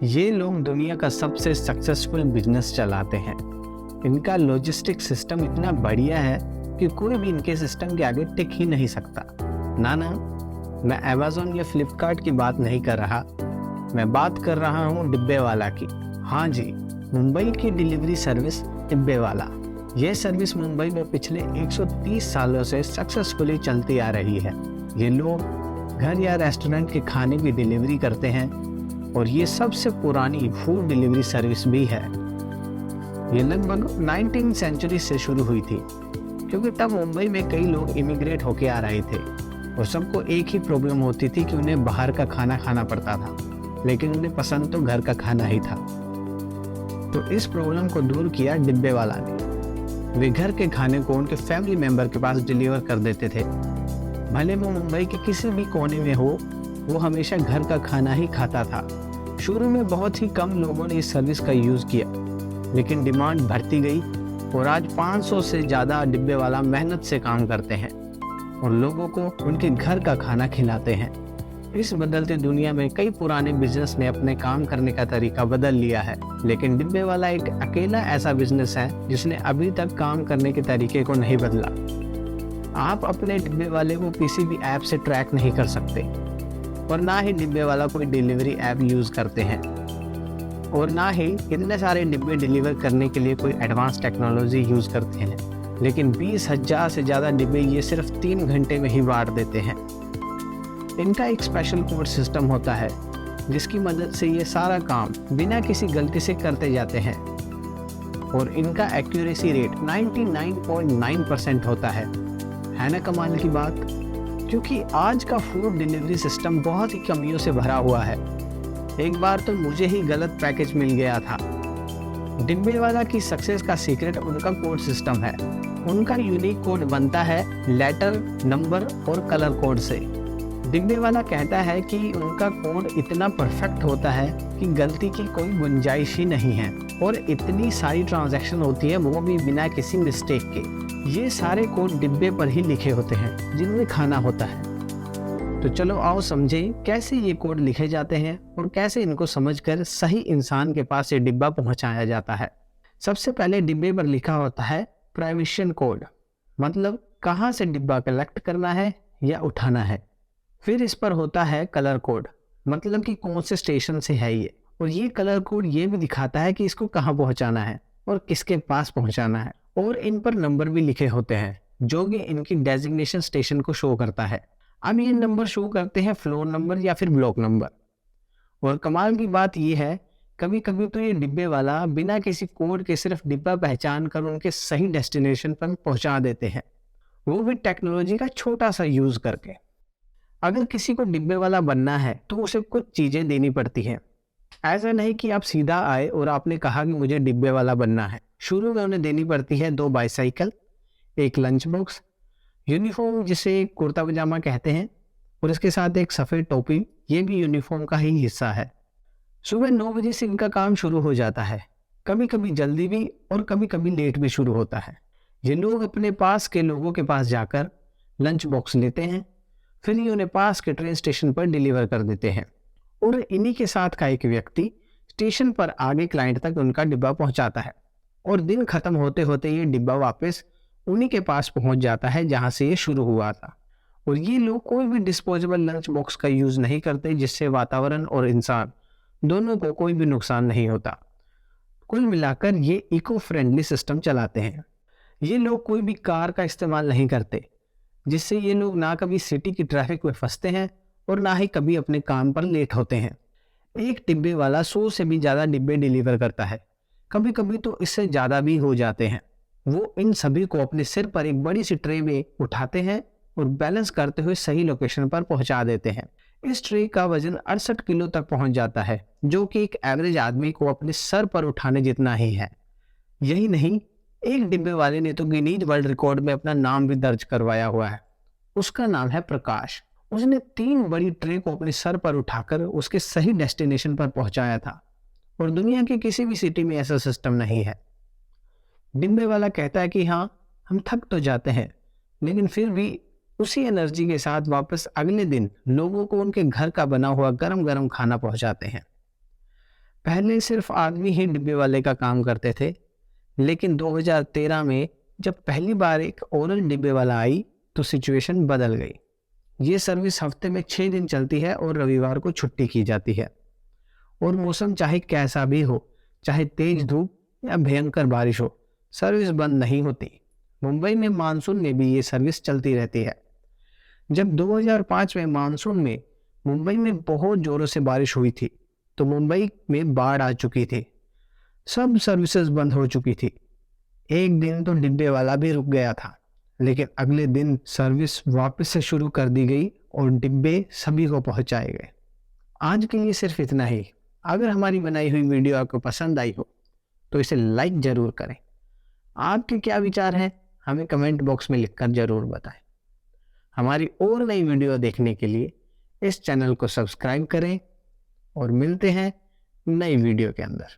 ये लोग दुनिया का सबसे सक्सेसफुल बिजनेस चलाते हैं। इनका लॉजिस्टिक सिस्टम इतना बढ़िया है कि कोई भी इनके सिस्टम के आगे टिक ही नहीं सकता। ना, मैं अमेज़न या फ्लिपकार्ट की बात नहीं कर रहा, मैं बात कर रहा हूँ डिब्बे वाला की। हाँ जी, मुंबई की डिलीवरी सर्विस डिब्बे वाला। यह सर्विस मुंबई में पिछले 130 सालों से सक्सेसफुली चलती आ रही है। ये लोग घर या रेस्टोरेंट के खाने की डिलीवरी करते हैं और ये सबसे पुरानी फूड डिलीवरी सर्विस भी है। ये लगभग 19वीं सेंचुरी से शुरू हुई थी, क्योंकि तब मुंबई में कई लोग इमिग्रेट होके आ रहे थे और सबको एक ही प्रॉब्लम होती थी कि उन्हें बाहर का खाना खाना पड़ता था, लेकिन उन्हें पसंद तो घर का खाना ही था। तो इस प्रॉब्लम को दूर किया डिब्बे वाला ने। वे घर के खाने को उनके फैमिली मेंबर के पास डिलीवर कर देते थे। भले वो मुंबई के किसी भी कोने में हो, वो हमेशा घर का खाना ही खाता था। शुरू में बहुत ही कम लोगों ने इस सर्विस का यूज़ किया, लेकिन डिमांड बढ़ती गई और आज 500 से ज़्यादा डिब्बे वाला मेहनत से काम करते हैं और लोगों को उनके घर का खाना खिलाते हैं। इस बदलते दुनिया में कई पुराने बिजनेस ने अपने काम करने का तरीका बदल लिया है, लेकिन डिब्बे वाला एक अकेला ऐसा बिजनेस है जिसने अभी तक काम करने के तरीके को नहीं बदला। आप अपने डिब्बे वाले को किसी भी ऐप से ट्रैक नहीं कर सकते और ना ही डिब्बे वाला कोई डिलीवरी ऐप यूज़ करते हैं और ना ही इतने सारे डिब्बे डिलीवर करने के लिए कोई एडवांस टेक्नोलॉजी यूज़ करते हैं। लेकिन 20,000 से ज़्यादा डिब्बे ये सिर्फ 3 घंटे में ही बांट देते हैं। इनका एक स्पेशल कोड सिस्टम होता है जिसकी मदद से ये सारा काम बिना किसी गलती से करते जाते हैं और इनका एक्यूरेसी रेट 99.9% होता है ना कमाल की बात? क्योंकि आज का फूड डिलीवरी सिस्टम बहुत ही कमियों से भरा हुआ है। एक बार तो मुझे ही गलत पैकेज मिल गया था। डिब्बे वाला की सक्सेस का सीक्रेट उनका कोड सिस्टम है। उनका यूनिक कोड बनता है लेटर, नंबर और कलर कोड से। डिब्बे वाला कहता है कि उनका कोड इतना परफेक्ट होता है कि गलती की कोई गुंजाइश ही नहीं है और इतनी सारी ट्रांजैक्शन होती है, वो भी बिना किसी मिस्टेक के। ये सारे कोड डिब्बे पर ही लिखे होते हैं जिनमें खाना होता है। तो चलो आओ समझें कैसे ये कोड लिखे जाते हैं और कैसे इनको समझकर सही इंसान के पास ये डिब्बा पहुंचाया जाता है। सबसे पहले डिब्बे पर लिखा होता है प्राइवेशन कोड, मतलब कहाँ से डिब्बा कलेक्ट करना है या उठाना है। फिर इस पर होता है कलर कोड, मतलब कि कौन से स्टेशन से है ये, और ये कलर कोड ये भी दिखाता है कि इसको कहाँ पहुंचाना है और किसके पास पहुंचाना है। और इन पर नंबर भी लिखे होते हैं जो कि इनकी डेजिग्नेशन स्टेशन को शो करता है। अब ये नंबर शो करते हैं फ्लोर नंबर या फिर ब्लॉक नंबर। और कमाल की बात ये है, कभी कभी तो ये डिब्बे वाला बिना किसी कोड के सिर्फ डिब्बा पहचान कर उनके सही डेस्टिनेशन पर पहुंचा देते हैं, वो भी टेक्नोलॉजी का छोटा सा यूज करके। अगर किसी को डिब्बे वाला बनना है तो उसे कुछ चीजें देनी पड़ती हैं। ऐसा नहीं कि आप सीधा आए और आपने कहा कि मुझे डिब्बे वाला बनना है। शुरू में उन्हें देनी पड़ती है 2 बाईसाइकिल, एक लंच बॉक्स, यूनिफॉर्म जिसे कुर्ता पजामा कहते हैं, और इसके साथ एक सफ़ेद टोपी, ये भी यूनिफॉर्म का ही हिस्सा है। सुबह 9 बजे से इनका काम शुरू हो जाता है। कभी कभी जल्दी भी और कभी कभी लेट भी शुरू होता है। ये लोग अपने पास के लोगों के पास जाकर लंच बॉक्स लेते हैं, फिर ये उन्हें पास के ट्रेन स्टेशन पर डिलीवर कर देते हैं और इन्हीं के साथ का एक व्यक्ति स्टेशन पर आगे क्लाइंट तक उनका डिब्बा पहुंचाता है और दिन खत्म होते होते ये डिब्बा वापस उन्हीं के पास पहुंच जाता है जहां से ये शुरू हुआ था। और ये लोग कोई भी डिस्पोजेबल लंच बॉक्स का यूज नहीं करते, जिससे वातावरण और इंसान दोनों को कोई भी नुकसान नहीं होता। कुल मिलाकर ये इको फ्रेंडली सिस्टम चलाते हैं। ये लोग कोई भी कार का इस्तेमाल नहीं करते, जिससे ये लोग ना कभी सिटी की ट्रैफिक में फंसते हैं और ना ही कभी अपने काम पर लेट होते हैं। एक डिब्बे वाला 100 से भी ज़्यादा डिब्बे डिलीवर करता है, कभी कभी तो इससे ज़्यादा भी हो जाते हैं। वो इन सभी को अपने सिर पर एक बड़ी सी ट्रे में उठाते हैं और बैलेंस करते हुए सही लोकेशन पर पहुंचा देते हैं। इस ट्रे का वजन 68 किलो तक पहुंच जाता है, जो कि एक एवरेज आदमी को अपने सर पर उठाने जितना ही है। यही नहीं, एक डिब्बे वाले ने तो गिनीज वर्ल्ड रिकॉर्ड में अपना नाम भी दर्ज करवाया हुआ है। उसका नाम है प्रकाश। उसने 3 बड़ी ट्रे को अपने सर पर उठाकर उसके सही डेस्टिनेशन पर पहुंचाया था और दुनिया की किसी भी सिटी में ऐसा सिस्टम नहीं है। डिब्बे वाला कहता है कि हाँ, हम थक तो जाते हैं, लेकिन फिर भी उसी एनर्जी के साथ वापस अगले दिन लोगों को उनके घर का बना हुआ गरम गरम खाना पहुंचाते हैं। पहले सिर्फ आदमी ही डिब्बे वाले का काम करते थे, लेकिन 2013 में जब पहली बार एक औरत डिब्बे वाला आई तो सिचुएशन बदल गई। ये सर्विस हफ्ते में 6 दिन चलती है और रविवार को छुट्टी की जाती है। और मौसम चाहे कैसा भी हो, चाहे तेज धूप या भयंकर बारिश हो, सर्विस बंद नहीं होती। मुंबई में मानसून में भी ये सर्विस चलती रहती है। जब 2005 में मानसून में मुंबई में बहुत जोरों से बारिश हुई थी तो मुंबई में बाढ़ आ चुकी थी। सब सर्विसेज बंद हो चुकी थी। एक दिन तो डिब्बे वाला भी रुक गया था, लेकिन अगले दिन सर्विस वापस से शुरू कर दी गई और डिब्बे सभी को पहुंचाए गए। आज के लिए सिर्फ इतना ही। अगर हमारी बनाई हुई वीडियो आपको पसंद आई हो तो इसे लाइक जरूर करें। आपके क्या विचार हैं हमें कमेंट बॉक्स में लिखकर जरूर बताएं। हमारी और नई वीडियो देखने के लिए इस चैनल को सब्सक्राइब करें और मिलते हैं नई वीडियो के अंदर।